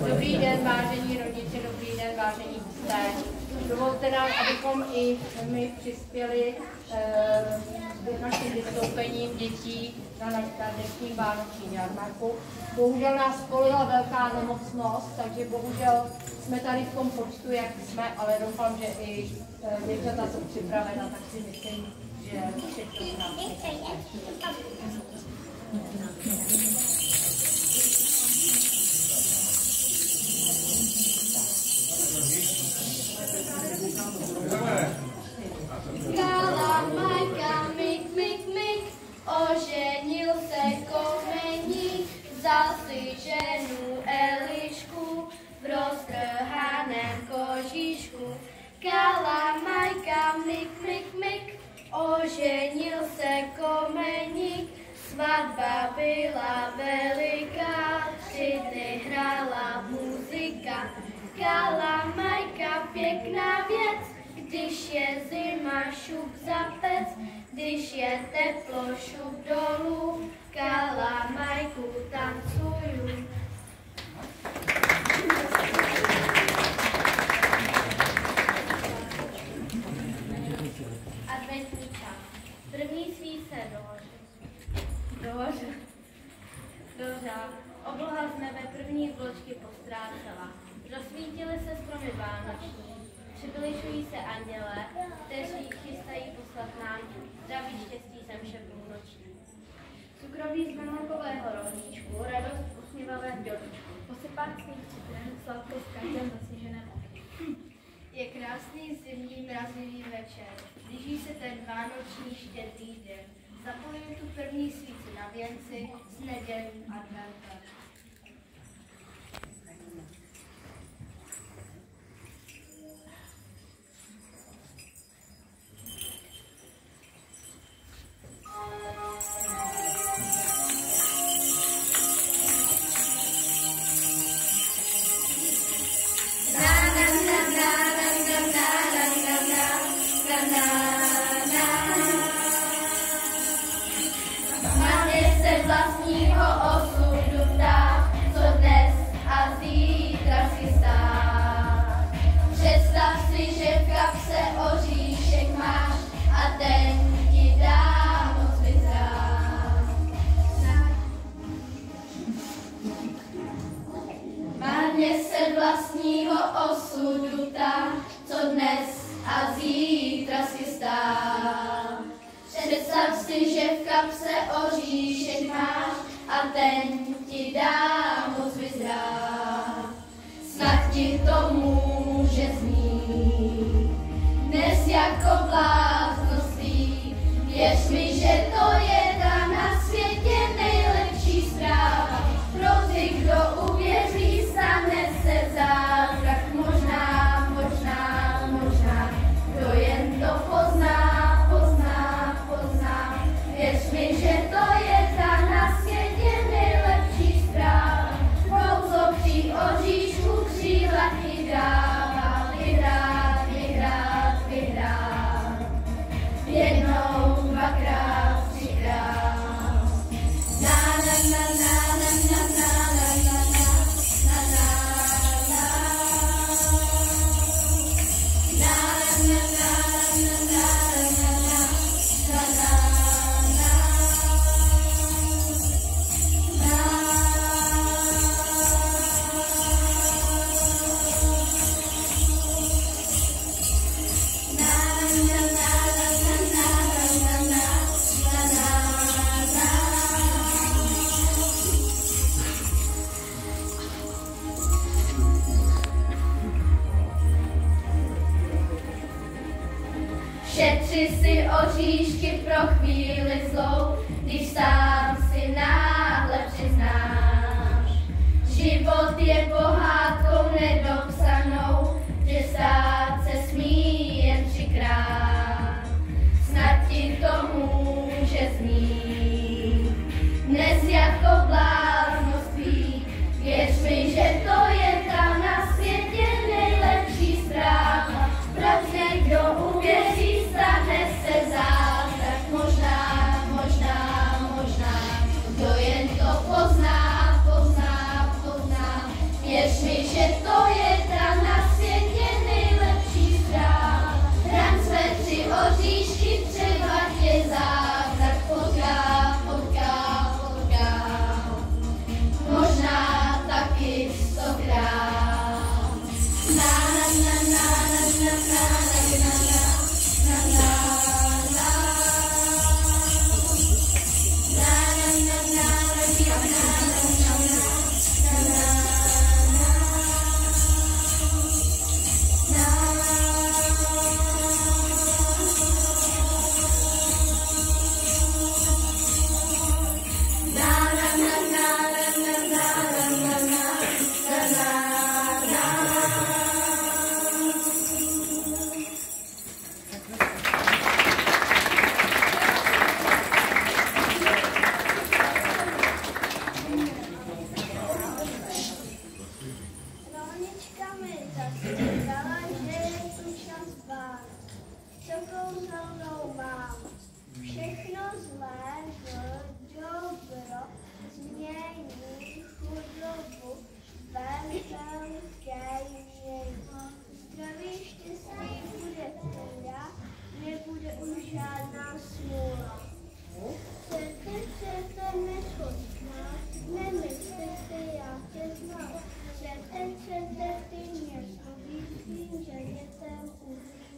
Dobrý den, vážení rodiče, dobrý den, vážení hosté. Dovolte nám, abychom i my přispěli naším vystoupením dětí na dnešním vánočním jarmarku. Bohužel nás spolila velká nemocnost, takže bohužel jsme tady v tom počtu, jak jsme, ale doufám, že i děvčata jsou připravena, tak si myslím, že všechno Kala Majka, mik, mik, mik, oženil se komeník, vzal si ženu Elišku v roztrhaném kožíšku. Kala Majka, mik, mik, mik, oženil se komeník, svatba byla veliká, 3 dny hrála muzika. Kala Majka, pěkná věc, když je zima, šup za pec, když je teplo, šup dolů, Kala Majku tancuju. Adventní čas. První svíce dohřál. Obloha z nebe první vločky postrácela. Rozsvítily se stromy vánoční. Přibližují se andělé, kteří chystají poslat nám zdraví, štěstí, zem vše půlnoční. Cukroví z banánkového rohlíčku, radost usměvavé dělíčku. Posypán svých citrén, sladkost každém zasněženém okně. Je krásný zimní mrazivý večer, blíží se ten vánoční štědrý den. Zapojuji tu první svíci na věnci s nedělním adventem. Vlastního osudu ta, co dnes a zítra si stá. Představ si, že v kapse oříšek máš a ten ti dá moc vyzrát. Marně se vlastního osudu ta, co dnes a zítra si stá. Představ si, že v kapse oříšek máš a ten ti dá moc vyzrát. Snad ti to může znít dnes jako blázností. Věř mi, že to je ta na světě nejlepší zpráva. Pro ty, kdo uvěří, stane se zázrak. Možná, možná, možná, kdo jen to pozná. Věř mi, že to je ta na světě nejlepší zpráva. Kouzlo oříšku křídla ti dává. Vyhrát, vyhrát, vyhrát. Jednou, dvakrát, třikrát. Na na na na na na na na na na na na na na na. Šetři si oříšky pro chvíli zlou, když sám si náhle přiznáš. Život je pohádkou nedopsanou, že stát se smí jen 3krát. Snad ti to může znít dnes jako bláznoství. Věř mi, že to je ta na světě nejlepší zpráva. Proč někdo uvěří, stane se zázrak. silnou mám. Všechno zlé v dobro změní chudobu velké mění. Zdraví štěstí bude teda, nebude už žádná smůla. Chcete neschopná, nemyslíte, já tě znám. Chcete ty mě zpovídím, že dětem umí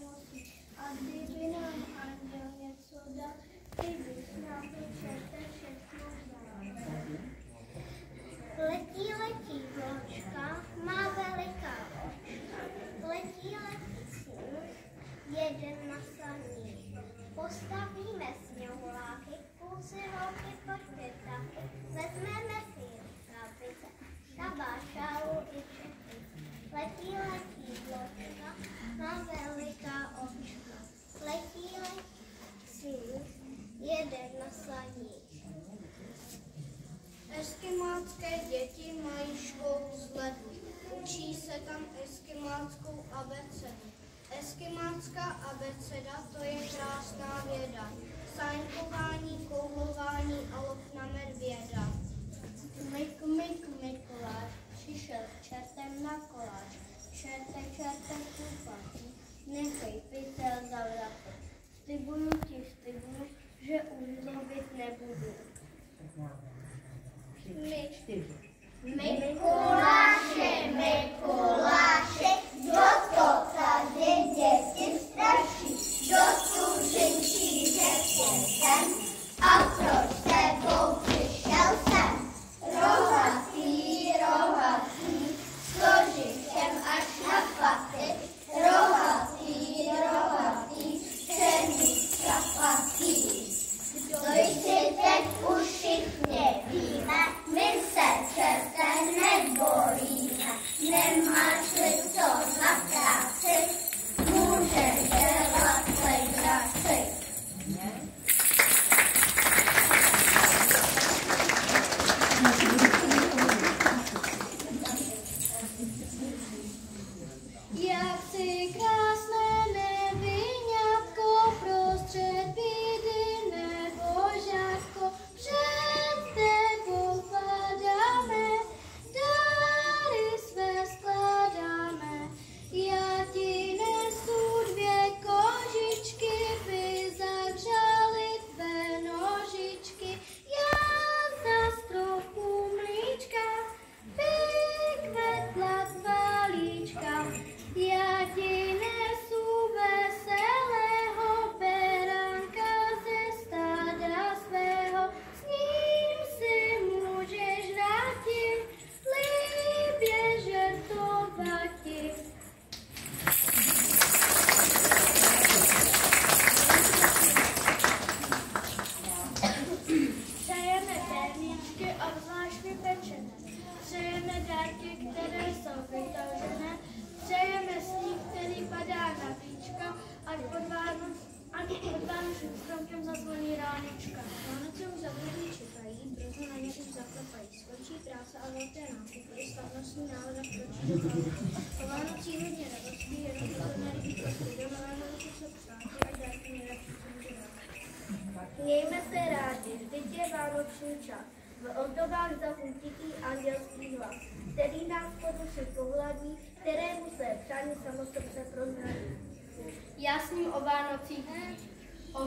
nosí. A kdyby nám anděl něco dal, ty bys nám to všechno dal. Letí vločka, má veliká očka. Letí sníh, jeden na saní. Postavíme sněhuláky, kusy holky pojďte taky. Vezmeme si rukavice, kabát, šálu i čepice. Letí vločka, má veliká očka. Letí sníh, jeden na saní. Eskimácké děti mají školu z ledu. Učí se tam eskimáckou abecedu. Eskimácká abeceda, to je krásná věda. Sáňkování, koulování a lov na medvěda. Mikuláš, přišel čertem na koláč. Čerte kupatý, nechej pytel zavřat. Slibuju, že už zlobit nebudu. Mikuláše, kdo to tady děti straší, kdo tu řinčí řekl sem, a proč sebou přišel sem? Rohatý, s kožičem až na paty, rohatý, přemít čapatý. To jsi teď už všichni víme, my se čertem nebojíme. Nemáš-li co na práci, můžeš dělat legraci. Jak si krásné neviňátko prostřed bídy nebo žádko, před tebou padáme, dary své skládáme. Já ti nesu dvě kožičky, by zahřály tvé nožičky. Já zas trochu mlíčka, by kvetla tvá líčka. Já ti nesu veselého beránka ze stáda svého, s ním si můžeš vrátit, libě žertovati. Přejeme perníčky obzvlášť vypečené, přejeme dárky, které jsou vytažené, přejeme sníh, který padá na víčka, ať pod vánočním stromkem zazvoní ránička. Vánoce už za lidí čekají, proto na ně už zaklepají. Skočí práce a velké nákupy, slavnostní nálada kročí do hlavy. Po Vánocích hodně radostí, jenom to nelíbí prostě. Do nového roku se přátí a dárky nejlepší může dát. Mějme se rádi, vždyť je vánoční čas. V ozdobách zahutitý andělský hlas, který nás po duši pohladí, kterému se přání samosrdce prozradí. Já s ním o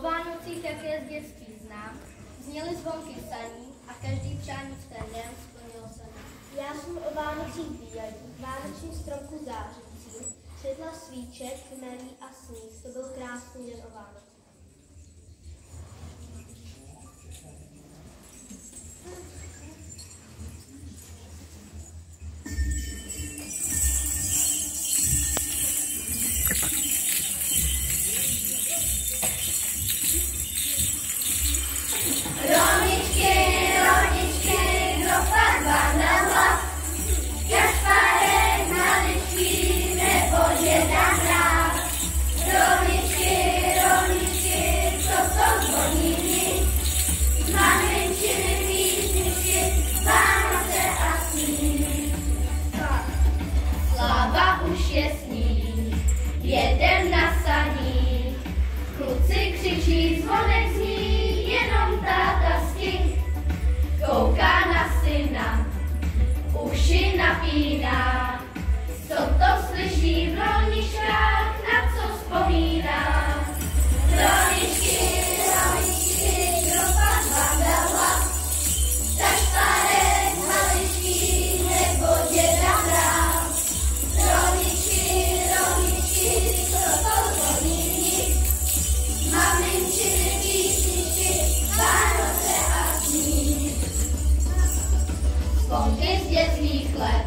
Vánocích, jaké z dětství znám, zněly zvonky saní a každý přání v ten den splnil se nám. Já s ním o Vánocích bílý, vánoční stromku zářící, světla svíček, chmelí a sníh, to byl krásný den o Vánocích. Roničky, Zvoničí, zvonek zní, jenom táta stih. Kouká na syna, uši napíná. Co to slyší v rolničkách, na co vzpomíná? Rolničky, rolničky, kdo pak vám dal hlas? Tak staré maličky, nebo děda mráz. Rolničky, rolničky, co to zvoní nic? Maminčiny písničky, Vánoce a sníh. Zvonky z dětských let,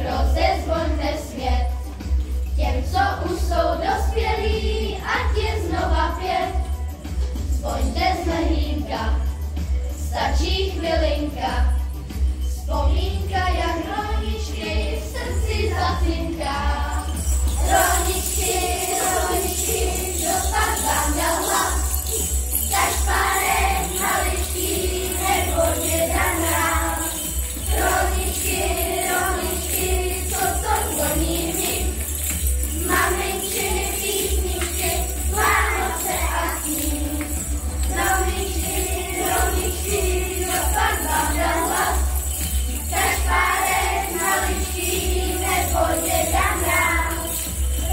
rozezvoňte svět. Těm, co už jsou dospělí, ať je znova 5. Zvoňte z mlhýnka, stačí chvilinka. Vzpomínka, jak rolničky v srdci zacinká. Rolničky, rolničky, kdo pak vám dal hlas? Kašpárek, maličký, nebo děda mráz. Rolničky, rolničky, co to zvoní mi? Maminčiny písničky, Vánoce a sníh. Rolničky, rolničky, kdo pak vám dal hlas? Kašpárek, maličký, nebo děda mráz.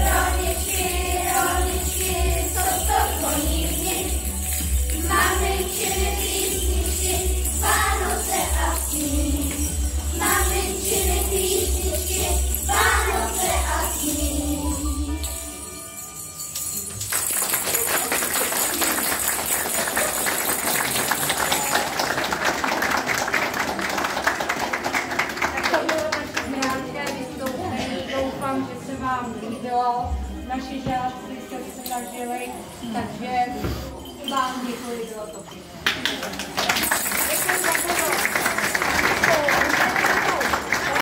Rolničky, rolničky, co to zvoní mi? Maminčiny písničky, Vánoce a sníh. Maminčiny písničky, Vánoce a sníh. Tak to bylo naše krátké vystoupení. Doufám, že se vám líbilo. Naši žáci se snažili, takže vám děkuji, bylo to pěkné.